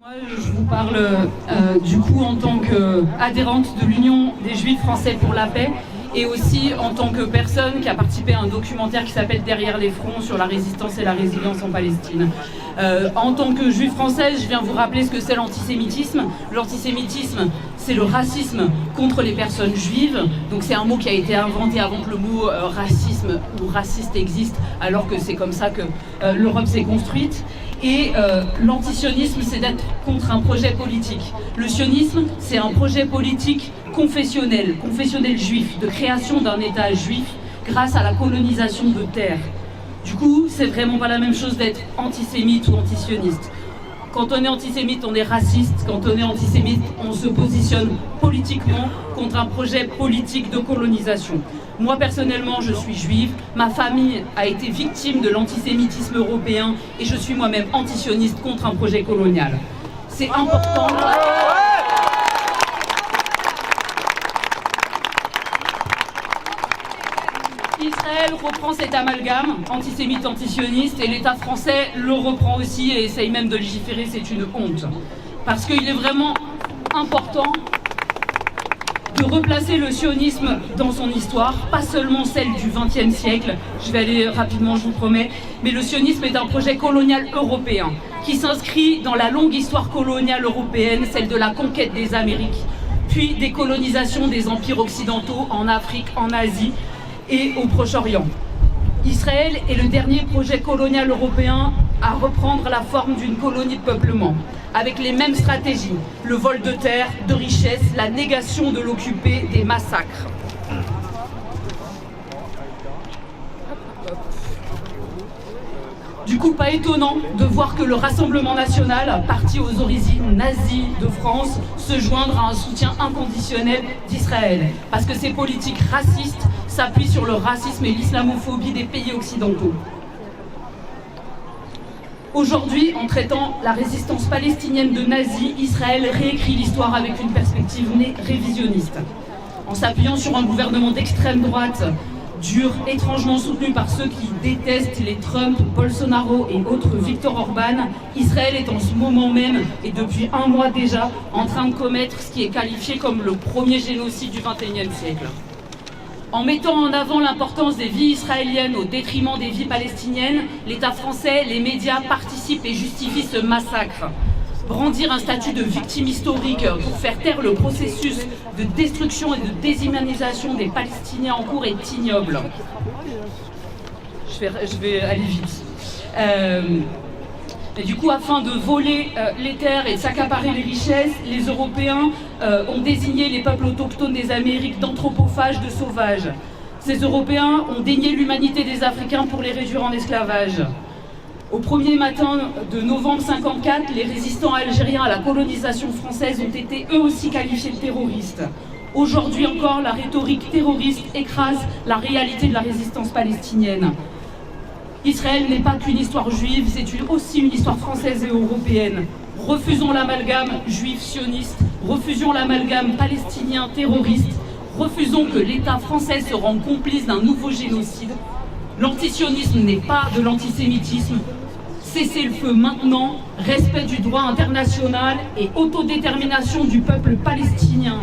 Moi, je vous parle du coup en tant qu'adhérente de l'Union des Juifs français pour la paix et aussi en tant que personne qui a participé à un documentaire qui s'appelle Derrière les fronts sur la résistance et la résilience en Palestine. En tant que juive française, je viens vous rappeler ce que c'est l'antisémitisme. L'antisémitisme, c'est le racisme contre les personnes juives. Donc c'est un mot qui a été inventé avant que le mot racisme ou raciste existe, alors que c'est comme ça que l'Europe s'est construite. Et l'antisionisme, c'est d'être contre un projet politique. Le sionisme, c'est un projet politique confessionnel juif, de création d'un État juif grâce à la colonisation de terres. Du coup, c'est vraiment pas la même chose d'être antisémite ou antisioniste. Quand on est antisémite, on est raciste. Quand on est antisémite, on se positionne politiquement contre un projet politique de colonisation. Moi, personnellement, je suis juive. Ma famille a été victime de l'antisémitisme européen et je suis moi-même antisioniste contre un projet colonial. C'est important. Israël reprend cet amalgame antisémite-antisioniste et l'État français le reprend aussi et essaye même de légiférer, c'est une honte. Parce qu'il est vraiment important de replacer le sionisme dans son histoire, pas seulement celle du XXe siècle, je vais aller rapidement, je vous promets, mais le sionisme est un projet colonial européen qui s'inscrit dans la longue histoire coloniale européenne, celle de la conquête des Amériques, puis des colonisations des empires occidentaux en Afrique, en Asie et au Proche-Orient. Israël est le dernier projet colonial européen à reprendre la forme d'une colonie de peuplement, avec les mêmes stratégies, le vol de terre, de richesses, la négation de l'occupé, des massacres. Du coup, pas étonnant de voir que le Rassemblement national, parti aux origines nazies de France, se joindre à un soutien inconditionnel d'Israël. Parce que ces politiques racistes s'appuient sur le racisme et l'islamophobie des pays occidentaux. Aujourd'hui, en traitant la résistance palestinienne de nazis, Israël réécrit l'histoire avec une perspective révisionniste. En s'appuyant sur un gouvernement d'extrême droite, dur, étrangement soutenu par ceux qui détestent les Trump, Bolsonaro et autres Viktor Orban, Israël est en ce moment même, et depuis un mois déjà, en train de commettre ce qui est qualifié comme le premier génocide du XXIe siècle. En mettant en avant l'importance des vies israéliennes au détriment des vies palestiniennes, l'État français, les médias participent et justifient ce massacre. Brandir un statut de victime historique pour faire taire le processus de destruction et de déshumanisation des Palestiniens en cours est ignoble. Je vais aller vite. Et du coup, afin de voler les terres et de s'accaparer les richesses, les Européens ont désigné les peuples autochtones des Amériques d'anthropophages, de sauvages. Ces Européens ont dénié l'humanité des Africains pour les réduire en esclavage. Au premier matin de novembre 1954, les résistants algériens à la colonisation française ont été eux aussi qualifiés de terroristes. Aujourd'hui encore, la rhétorique terroriste écrase la réalité de la résistance palestinienne. Israël n'est pas qu'une histoire juive, c'est aussi une histoire française et européenne. Refusons l'amalgame juif-sioniste, refusons l'amalgame palestinien terroriste, refusons que l'État français se rende complice d'un nouveau génocide. L'antisionisme n'est pas de l'antisémitisme. Cessez le feu maintenant, respect du droit international et autodétermination du peuple palestinien.